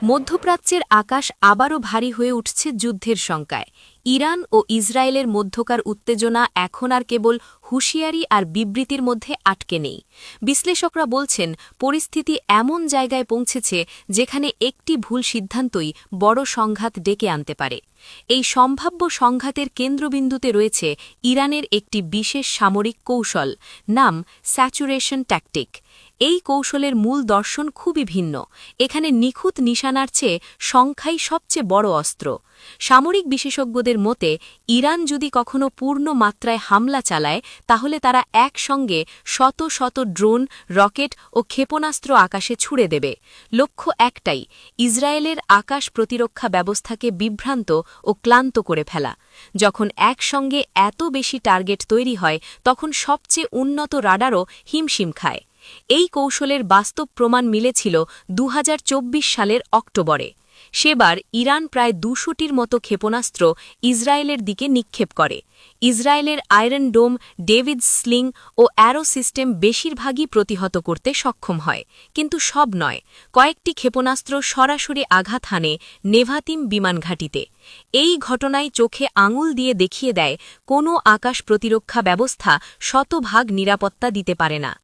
মধ্যপ্রাচ্যের আকাশ আবারও ভারী হয়ে উঠছে যুদ্ধের শঙ্কায়। ইরান ও ইসরায়েলের মধ্যকার উত্তেজনা এখন আর কেবল হুঁশিয়ারি আর বিবৃতির মধ্যে আটকে নেই। বিশ্লেষকরা বলছেন, পরিস্থিতি এমন জায়গায় পৌঁছেছে যেখানে একটি ভুল সিদ্ধান্তই বড় সংঘাত ডেকে আনতে পারে। এই সম্ভাব্য সংঘাতের কেন্দ্রবিন্দুতে রয়েছে ইরানের একটি বিশেষ সামরিক কৌশল, নাম স্যাচুরেশন ট্যাকটিক। এই কৌশলের মূল দর্শন খুবই ভিন্ন। এখানে নিখুঁত নিশানার চেয়ে সংখ্যাই সবচেয়ে বড় অস্ত্র। সামরিক বিশেষজ্ঞদের মতে, ইরান যদি কখনো পূর্ণ মাত্রায় হামলা চালায়, তাহলে তারা একসঙ্গে শত শত ড্রোন, রকেট ও ক্ষেপণাস্ত্র আকাশে ছুড়ে দেবে। লক্ষ্য একটাই, ইসরায়েলের আকাশ প্রতিরক্ষা ব্যবস্থাকে বিভ্রান্ত ও ক্লান্ত করে ফেলা। যখন একসঙ্গে এত বেশি টার্গেট তৈরি হয়, তখন সবচেয়ে উন্নত রাডারও হিমশিম খায়। এই কৌশলের বাস্তব প্রমাণ মিলেছিল ২০২৪ সালের অক্টোবরে। সেবার ইরান প্রায় ২০০টির মতো ক্ষেপণাস্ত্র ইসরায়েলের দিকে নিক্ষেপ করে। ইসরায়েলের আয়রন ডোম, ডেভিড স্লিং ও অ্যারো সিস্টেম বেশিরভাগই প্রতিহত করতে সক্ষম হয়, কিন্তু সব নয়। কয়েকটি ক্ষেপণাস্ত্র সরাসরি আঘাত হানে নেভাতিম বিমান ঘাঁটিতে। এই ঘটনায় চোখে আঙুল দিয়ে দেখিয়ে দেয়, কোনো আকাশ প্রতিরক্ষা ব্যবস্থা শতভাগ নিরাপত্তা দিতে পারে না।